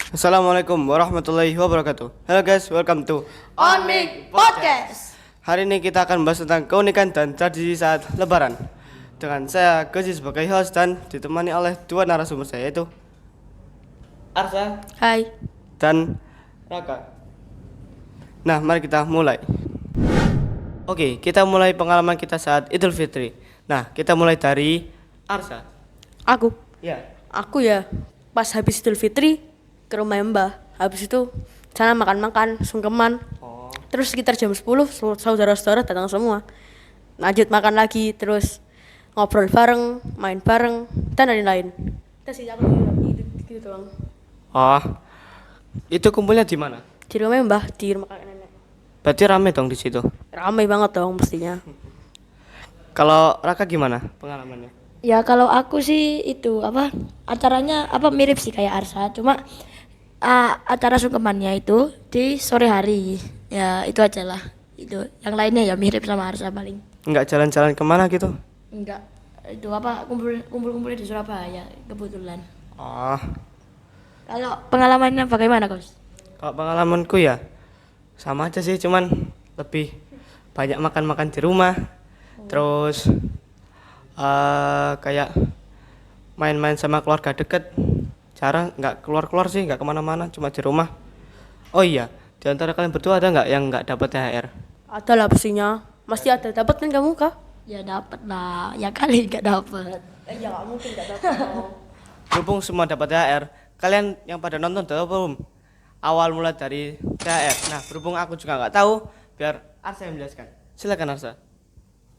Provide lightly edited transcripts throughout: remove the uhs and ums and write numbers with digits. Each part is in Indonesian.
Assalamualaikum warahmatullahi wabarakatuh. Halo guys, welcome to On Mic Podcast. Hari ini kita akan membahas tentang keunikan dan tradisi saat Lebaran. Dengan saya Gozi sebagai host dan ditemani oleh dua narasumber saya yaitu Arsa Hai. dan Raka. Nah, mari kita mulai. Oke, kita mulai pengalaman kita saat Idul Fitri. Nah, kita mulai dari Arsa. Aku. Ya. Aku ya pas habis Idul Fitri ke rumah Mbah. Habis itu sana makan-makan, sungkeman. Oh. Terus sekitar jam 10 saudara-saudara datang semua. Lanjut makan lagi, terus ngobrol bareng, main bareng, dan lain-lain. Terus sih aku gitu doang. Oh. Itu kumpulnya di mana? Di rumah Mbah, di rumah kakek nenek. Berarti rame dong di situ. Ramai banget dong mestinya. Kalau Raka gimana pengalamannya? Ya kalau aku sih itu acaranya mirip sih kayak Arsa, cuma acara sungkemannya itu di sore hari. Ya itu aja lah. Itu yang lainnya ya mirip sama Arsa paling. Enggak jalan-jalan kemana gitu? Enggak, itu kumpul di Surabaya kebetulan. Oh, Kalau pengalamannya bagaimana, Kos? kalau pengalamanku ya sama aja sih, cuman lebih banyak makan-makan di rumah. Terus kayak main-main sama keluarga deket. Jarang, nggak keluar-keluar sih, nggak kemana-mana, cuma di rumah. Oh iya, di antara kalian berdua ada nggak yang nggak dapat THR? Ada lah pastinya. Masih ada. Dapat kan kamu, Kak? Ya dapat lah, ya kali nggak dapat. Ya nggak mungkin nggak dapat. Berhubung semua dapat THR, kalian yang pada nonton tahu belum? Awal mula dari THR. Nah, berhubung aku juga nggak tahu, biar Arsa yang menjelaskan. Silakan Arsa.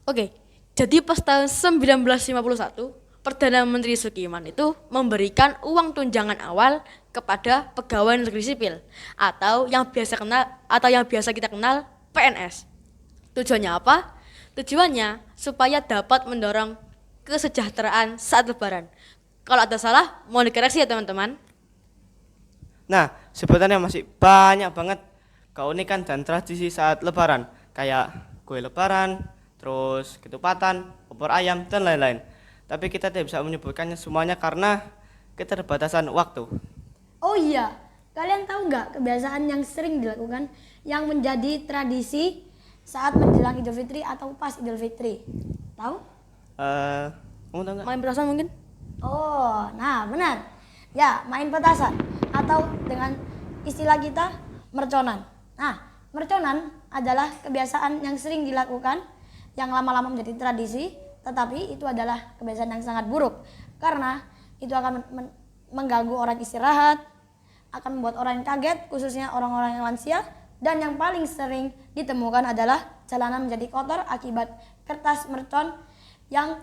Oke, jadi pas tahun 1951, Perdana Menteri Sukiman itu memberikan uang tunjangan awal kepada pegawai negeri sipil atau yang biasa kita kenal PNS. Tujuannya apa? Tujuannya supaya dapat mendorong kesejahteraan saat Lebaran. Kalau ada salah, mau dikoreksi ya teman-teman. Nah, sebenarnya masih banyak banget keunikan dan tradisi saat Lebaran, kayak kue Lebaran, terus ketupatan, opor ayam, dan lain-lain. Tapi kita tidak bisa menyebutkannya semuanya karena keterbatasan waktu. Oh iya, kalian tahu nggak kebiasaan yang sering dilakukan yang menjadi tradisi saat menjelang Idul Fitri atau pas Idul Fitri? Tahu? Kamu tahu nggak? Main petasan mungkin? Oh, nah benar. Ya, main petasan atau dengan istilah kita merconan. Nah, merconan adalah kebiasaan yang sering dilakukan yang lama-lama menjadi tradisi, tetapi itu adalah kebiasaan yang sangat buruk karena itu akan mengganggu orang istirahat, akan membuat orang yang kaget, khususnya orang-orang yang lansia, dan yang paling sering ditemukan adalah jalanan menjadi kotor akibat kertas mercon yang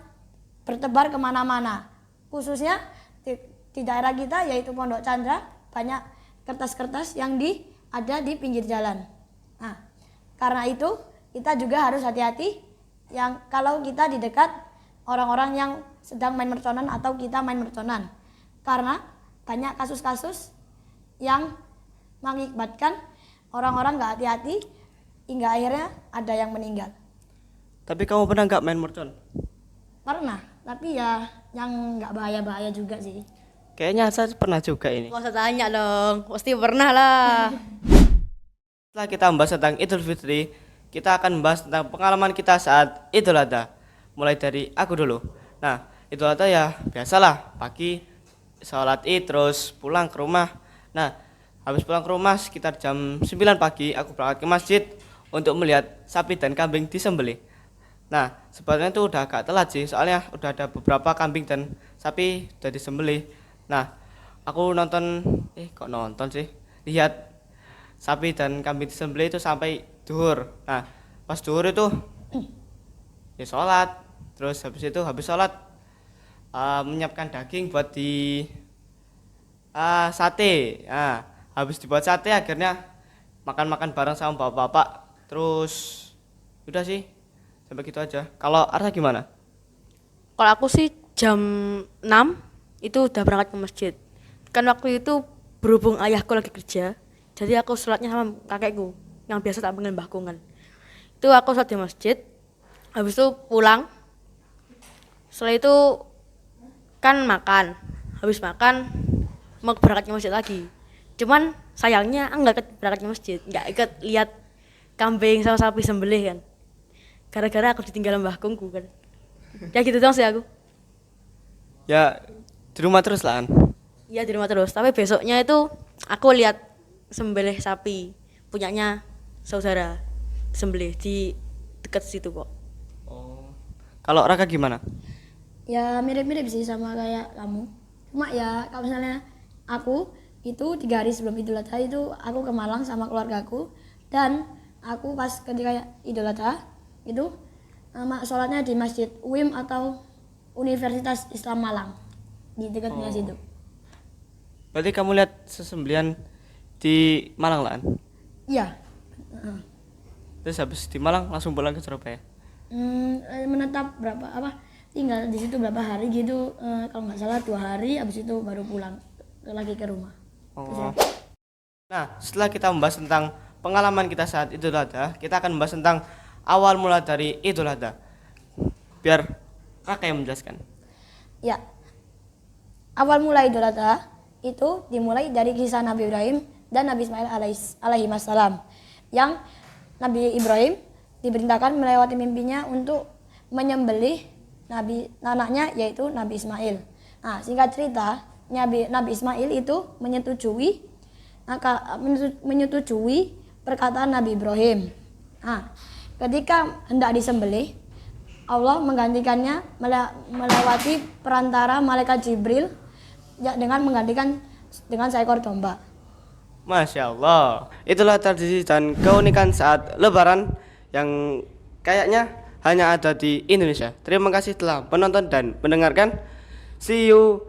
bertebar kemana-mana. Khususnya di daerah kita yaitu Pondok Chandra, banyak kertas-kertas yang ada di pinggir jalan. Nah, karena itu kita juga harus hati-hati yang kalau kita di dekat orang-orang yang sedang main merconan atau kita main merconan. Karena banyak kasus-kasus yang mengakibatkan orang-orang nggak hati-hati hingga akhirnya ada yang meninggal. Tapi kamu pernah nggak main mercon? Pernah, tapi ya yang nggak bahaya-bahaya juga sih. Kayaknya saya pernah juga ini. Gak usah tanya dong, pasti pernah lah. Setelah kita membahas tentang Idul Fitri, kita akan membahas tentang pengalaman kita saat Idul Adha. Mulai dari aku dulu. Nah, Idul Adha ya biasalah, pagi sholat Id terus pulang ke rumah. Nah, habis pulang ke rumah sekitar jam 9 pagi aku berangkat ke masjid untuk melihat sapi dan kambing disembelih. Nah, sebenarnya itu udah agak telat sih, soalnya udah ada beberapa kambing dan sapi udah disembelih. Nah, aku nonton sih, lihat sapi dan kambing disembelih itu sampai duhur. Nah, pas duhur itu ya sholat, terus habis sholat menyiapkan daging buat di sate. Nah, habis dibuat sate akhirnya makan-makan bareng sama bapak-bapak. Terus udah sih, sampai gitu aja. Kalau Arsa gimana? Kalau aku sih jam 6 itu udah berangkat ke masjid. Kan waktu itu berhubung ayahku lagi kerja, jadi aku sholatnya sama kakekku yang biasa tak panggil mbahku kan. Itu aku sholat di masjid, habis itu pulang. Setelah itu kan makan, habis makan mau berangkat ke masjid lagi. Cuman sayangnya aku nggak ikut berangkat ke masjid, nggak ikut lihat kambing sama sapi sembelih kan. Gara-gara aku ditinggal mbahku kan. Ya gitu dong sih aku. Ya di rumah terus lah. Iya di rumah terus, tapi besoknya itu aku lihat sembelih sapi punyanya saudara sembelih di dekat situ kok. Oh. Kalau Raka gimana? Ya mirip-mirip sih sama kayak kamu. Cuma ya kalau misalnya aku itu 3 hari sebelum Idul Adha itu aku ke Malang sama keluargaku, dan aku pas ketika Idul Adha itu sholatnya di Masjid UIM atau Universitas Islam Malang di dekatnya situ. Berarti kamu lihat sesembelian di Malang lah. Iya. Terus habis di Malang langsung pulang ke Surabaya. Menetap tinggal di situ berapa hari gitu, kalau nggak salah 2 hari, habis itu baru pulang lagi ke rumah. Oh. Nah, setelah kita membahas tentang pengalaman kita saat Idul Adha, kita akan membahas tentang awal mula dari Idul Adha. Biar Kakak yang menjelaskan. Ya, awal mula Idul Adha itu dimulai dari kisah Nabi Ibrahim dan Nabi Ismail alaihi wassalam, yang Nabi Ibrahim diperintahkan melewati mimpinya untuk menyembelih anaknya yaitu Nabi Ismail. Nah, singkat cerita, Nabi Ismail itu menyetujui perkataan Nabi Ibrahim. Nah, ketika hendak disembelih, Allah menggantikannya melewati perantara malaikat Jibril dengan menggantikan dengan seekor domba. Masya Allah. Itulah tradisi dan keunikan saat Lebaran yang kayaknya hanya ada di Indonesia. Terima kasih telah menonton dan mendengarkan. See you